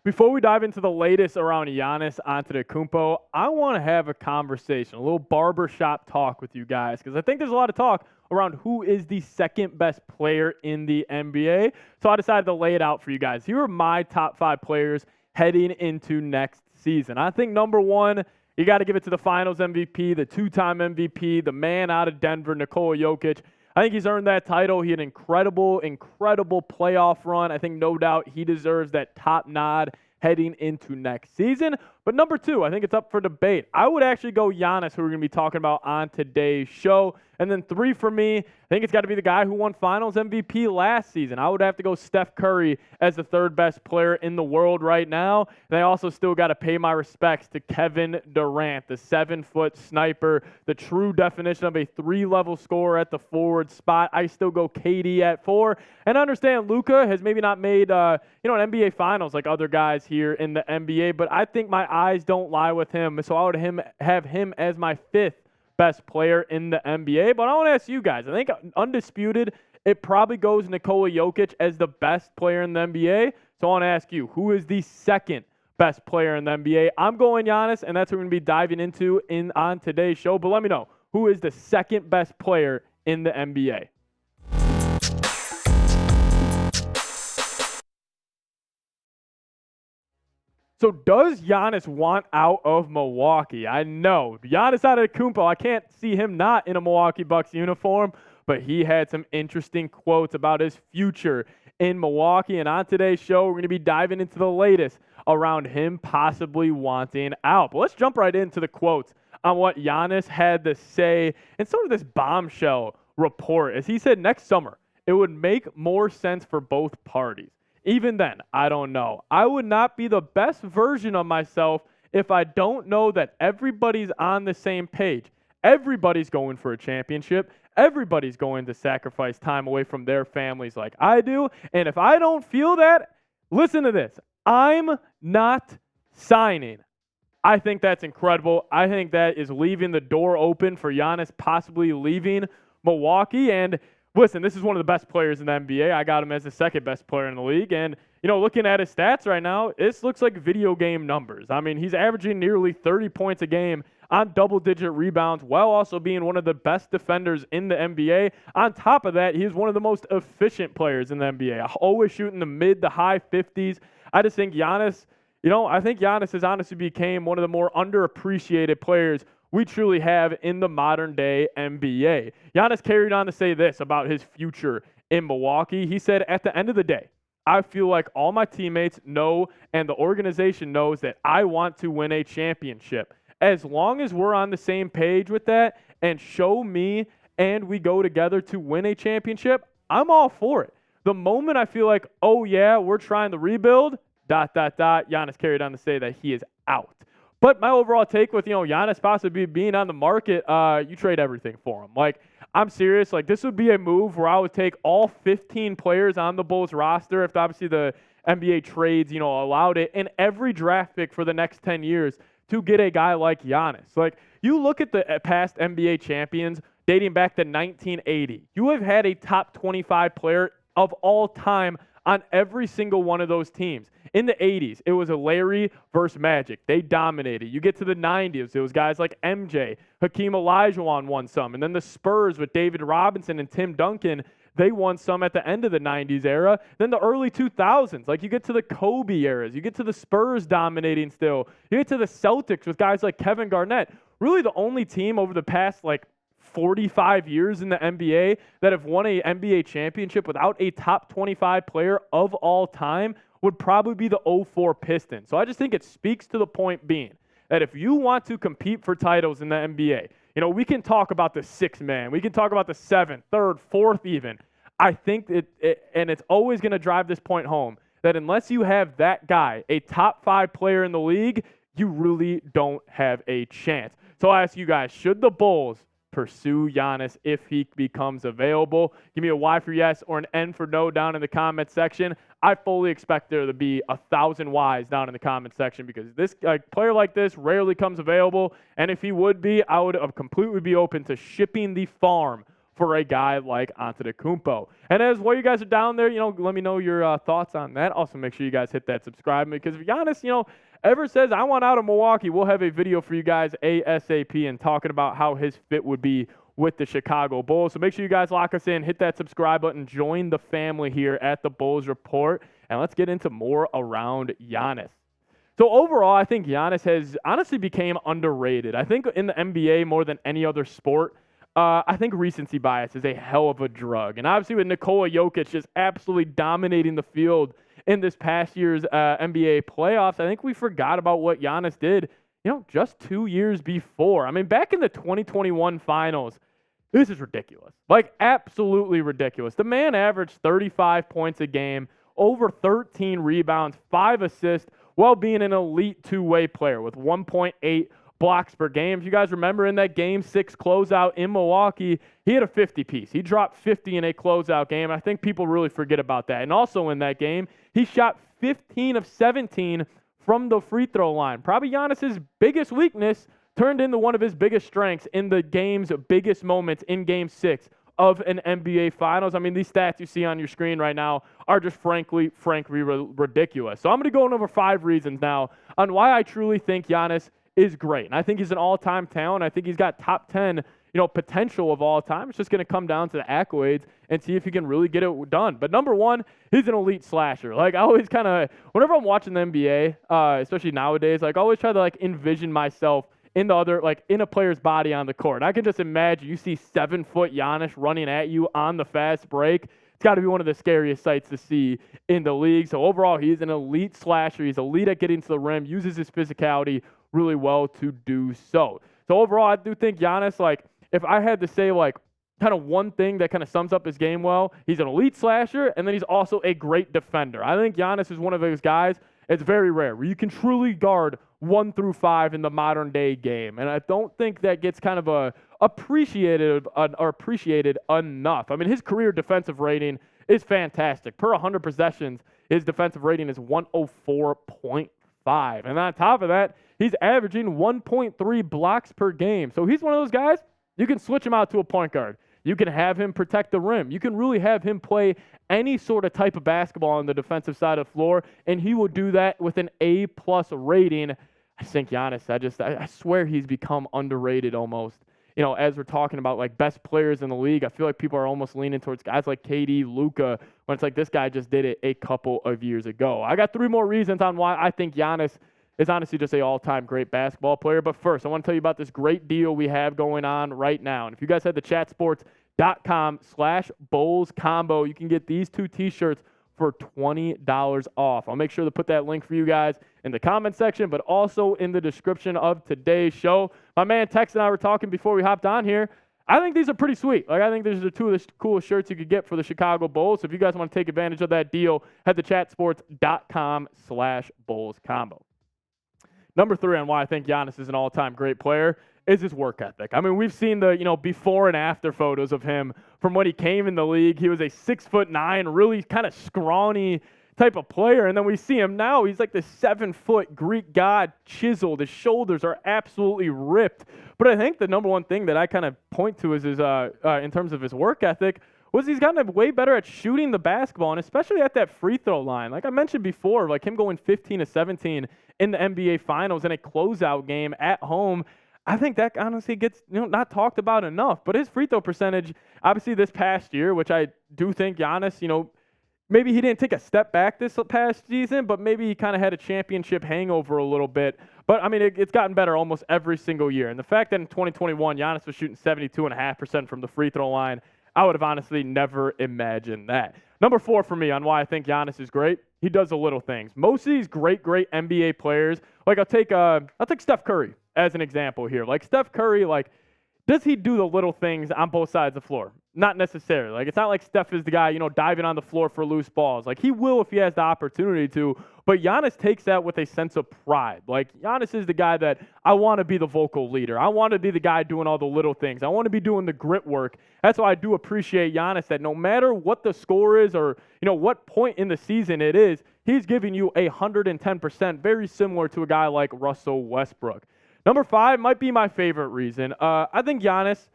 Before we dive into the latest around Giannis Antetokounmpo, I want to have a conversation, a little barbershop talk with you guys, because I think there's a lot of talk around who is the second best player in the NBA. So I decided to lay it out for you guys. Here are my top 5 players heading into next season. I think number 1, you got to give it to the Finals MVP, the 2-time MVP, the man out of Denver, Nikola Jokic. I think he's earned that title. He had an incredible playoff run. I think no doubt he deserves that top nod heading into next season. But number 2, I think it's up for debate. I would actually go Giannis, who we're going to be talking about on today's show. And then 3 for me, I think it's got to be the guy who won Finals MVP last season. I would have to go Steph Curry as the 3rd best player in the world right now. And I also still got to pay my respects to Kevin Durant, the 7-foot sniper, the true definition of a 3-level scorer at the forward spot. I still go KD at 4. And I understand Luka has maybe not made an NBA Finals like other guys here in the NBA, but I think my eyes don't lie with him. So I would have him as my 5th best player in the NBA. But I want to ask you guys, I think undisputed, it probably goes Nikola Jokic as the best player in the NBA. So I want to ask you, who is the 2nd best player in the NBA? I'm going Giannis, and that's what we're going to be diving into on today's show. But let me know, who is the 2nd best player in the NBA? So does Giannis want out of Milwaukee? I know. Giannis Antetokounmpo, I can't see him not in a Milwaukee Bucks uniform, but he had some interesting quotes about his future in Milwaukee. And on today's show, we're going to be diving into the latest around him possibly wanting out. But let's jump right into the quotes on what Giannis had to say and sort of this bombshell report. As he said, next summer, it would make more sense for both parties. Even then, I don't know. I would not be the best version of myself if I don't know that everybody's on the same page. Everybody's going for a championship. Everybody's going to sacrifice time away from their families like I do. And if I don't feel that, listen to this. I'm not signing. I think that's incredible. I think that is leaving the door open for Giannis possibly leaving Milwaukee. And listen, this is one of the best players in the NBA. I got him as the 2nd best player in the league. And, looking at his stats right now, this looks like video game numbers. I mean, he's averaging nearly 30 points a game on double-digit rebounds while also being one of the best defenders in the NBA. On top of that, he's one of the most efficient players in the NBA, always shooting the mid to high 50s. I just think Giannis, I think Giannis has honestly became one of the more underappreciated players we truly have in the modern-day NBA. Giannis carried on to say this about his future in Milwaukee. He said, at the end of the day, I feel like all my teammates know and the organization knows that I want to win a championship. As long as we're on the same page with that and show me and we go together to win a championship, I'm all for it. The moment I feel like, oh yeah, we're trying to rebuild, ... Giannis carried on to say that he is out. But my overall take with, Giannis possibly being on the market, you trade everything for him. Like, I'm serious. Like, this would be a move where I would take all 15 players on the Bulls roster if obviously the NBA trades, allowed it, and every draft pick for the next 10 years to get a guy like Giannis. Like, you look at the past NBA champions dating back to 1980. You have had a top 25 player of all time on every single one of those teams. In the 80s, it was a Larry versus Magic. They dominated. You get to the 90s, it was guys like MJ, Hakeem Olajuwon won some, and then the Spurs with David Robinson and Tim Duncan, they won some at the end of the 90s era. Then the early 2000s, like you get to the Kobe eras, you get to the Spurs dominating still, you get to the Celtics with guys like Kevin Garnett. Really the only team over the past 45 years in the NBA that have won a NBA championship without a top 25 player of all time would probably be the 04 Pistons. So I just think it speaks to the point being that if you want to compete for titles in the NBA, we can talk about the 6th man. We can talk about the 7th, 3rd, 4th even. I think and it's always going to drive this point home, that unless you have that guy, a top 5 player in the league, you really don't have a chance. So I ask you guys, should the Bulls pursue Giannis if he becomes available? Give me a Y for yes or an N for no down in the comment section. I fully expect there to be 1,000 Ys down in the comment section because this player like this rarely comes available. And if he would be, I would completely be open to shipping the farm for a guy like Antetokounmpo. And as while you guys are down there, let me know your thoughts on that. Also, make sure you guys hit that subscribe because if Giannis, ever says, I want out of Milwaukee, we'll have a video for you guys ASAP and talking about how his fit would be with the Chicago Bulls. So make sure you guys lock us in, hit that subscribe button, join the family here at the Bulls Report, and let's get into more around Giannis. So overall, I think Giannis has honestly became underrated. I think in the NBA more than any other sport, I think recency bias is a hell of a drug. And obviously with Nikola Jokic just absolutely dominating the field in this past year's NBA playoffs, I think we forgot about what Giannis did, just 2 years before. I mean, back in the 2021 finals, this is ridiculous. Like, absolutely ridiculous. The man averaged 35 points a game, over 13 rebounds, 5 assists, while being an elite two-way player with 1.8 blocks per game. If you guys remember in that Game 6 closeout in Milwaukee, he had a 50-piece. He dropped 50 in a closeout game. I think people really forget about that. And also in that game, he shot 15 of 17 from the free throw line. Probably Giannis's biggest weakness turned into one of his biggest strengths in the game's biggest moments in Game 6 of an NBA Finals. I mean, these stats you see on your screen right now are just frankly ridiculous. So I'm going to go over 5 reasons now on why I truly think Giannis is great. And I think he's an all-time talent. I think he's got top 10, potential of all time. It's just going to come down to the accolades and see if he can really get it done. But number one, he's an elite slasher. Like, I always kind of, whenever I'm watching the NBA, especially nowadays, like, I always try to, envision myself in a player's body on the court. I can just imagine you see 7-foot Giannis running at you on the fast break. It's got to be one of the scariest sights to see in the league. So overall, he's an elite slasher. He's elite at getting to the rim, uses his physicality really well to do so. So overall, I do think Giannis, if I had to say, kind of one thing that kind of sums up his game well, he's an elite slasher, and then he's also a great defender. I think Giannis is one of those guys, it's very rare, where you can truly guard 1 through 5 in the modern day game. And I don't think that gets kind of appreciated enough. I mean, his career defensive rating is fantastic. Per 100 possessions, his defensive rating is 104.5. And on top of that, he's averaging 1.3 blocks per game. So he's one of those guys, you can switch him out to a point guard. You can have him protect the rim. You can really have him play any sort of type of basketball on the defensive side of the floor, and he will do that with an A-plus rating. I think Giannis, I swear he's become underrated almost. As we're talking about, best players in the league, I feel like people are almost leaning towards guys like KD, Luka, when it's like this guy just did it a couple of years ago. I got 3 more reasons on why I think Giannis is honestly just an all-time great basketball player. But first, I want to tell you about this great deal we have going on right now. And if you guys head to chatsports.com/Bulls combo, you can get these 2 t-shirts for $20 off. I'll make sure to put that link for you guys in the comment section, but also in the description of today's show. My man Tex and I were talking before we hopped on here. I think these are pretty sweet. I think these are 2 of the coolest shirts you could get for the Chicago Bulls. So if you guys want to take advantage of that deal, head to chatsports.com/Bulls combo. Number 3 on why I think Giannis is an all-time great player is his work ethic. I mean, we've seen the, before and after photos of him from when he came in the league. He was a 6'9", really kind of scrawny type of player. And then we see him now. He's like this 7-foot Greek god, chiseled. His shoulders are absolutely ripped. But I think the number one thing that I kind of point to is his, in terms of his work ethic, was he's gotten way better at shooting the basketball, and especially at that free throw line. Like I mentioned before, him going 15 to 17 in the NBA Finals in a closeout game at home, I think that honestly gets not talked about enough. But his free throw percentage, obviously this past year, which I do think Giannis, maybe he didn't take a step back this past season, but maybe he kind of had a championship hangover a little bit. But, I mean, it's gotten better almost every single year. And the fact that in 2021, Giannis was shooting 72.5% from the free throw line, I would have honestly never imagined that. Number 4 for me on why I think Giannis is great, he does the little things. Most of these great NBA players, I'll take Steph Curry as an example here. Steph Curry, does he do the little things on both sides of the floor? Not necessarily. It's not like Steph is the guy, diving on the floor for loose balls. He will if he has the opportunity to, but Giannis takes that with a sense of pride. Giannis is the guy that I want to be the vocal leader. I want to be the guy doing all the little things. I want to be doing the grit work. That's why I do appreciate Giannis, that no matter what the score is or, what point in the season it is, he's giving you 110%, very similar to a guy like Russell Westbrook. Number 5 might be my favorite reason. I think Giannis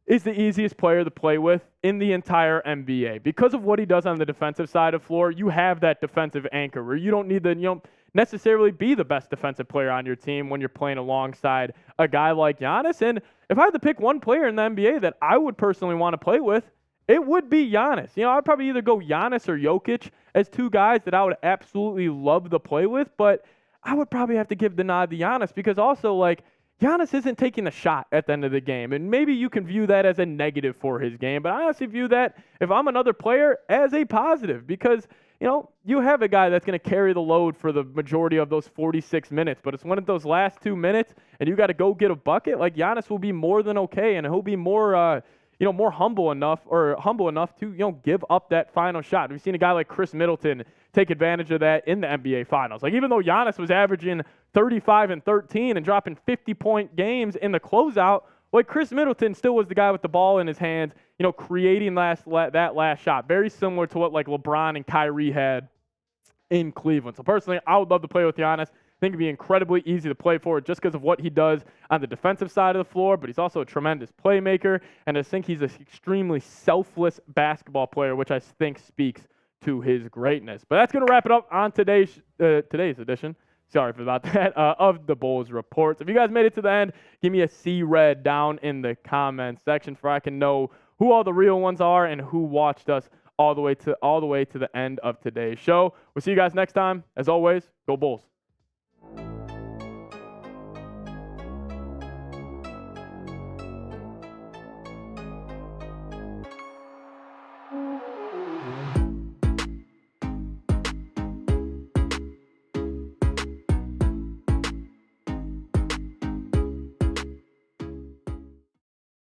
is the easiest player to play with in the entire NBA. Because of what he does on the defensive side of the floor, you have that defensive anchor where you don't need to necessarily be the best defensive player on your team when you're playing alongside a guy like Giannis. And if I had to pick one player in the NBA that I would personally want to play with, it would be Giannis. I'd probably either go Giannis or Jokic as two guys that I would absolutely love to play with, but I would probably have to give the nod to Giannis because also, Giannis isn't taking a shot at the end of the game, and maybe you can view that as a negative for his game, but I honestly view that, if I'm another player, as a positive because, you have a guy that's going to carry the load for the majority of those 46 minutes, but it's when at those last 2 minutes and you got to go get a bucket, Giannis will be more than okay, and he'll be more more humble enough to, give up that final shot. We've seen a guy like Chris Middleton take advantage of that in the NBA Finals. Even though Giannis was averaging 35 and 13 and dropping 50-point games in the closeout, Chris Middleton still was the guy with the ball in his hands, creating that last shot. Very similar to what LeBron and Kyrie had in Cleveland. So personally, I would love to play with Giannis. I think it'd be incredibly easy to play for just because of what he does on the defensive side of the floor, but he's also a tremendous playmaker, and I think he's an extremely selfless basketball player, which I think speaks to his greatness. But that's going to wrap it up on today's edition. Sorry for about that, of the Bulls Reports. If you guys made it to the end, give me a C-Red down in the comments section so I can know who all the real ones are and who watched us all the way to the end of today's show. We'll see you guys next time. As always, go Bulls.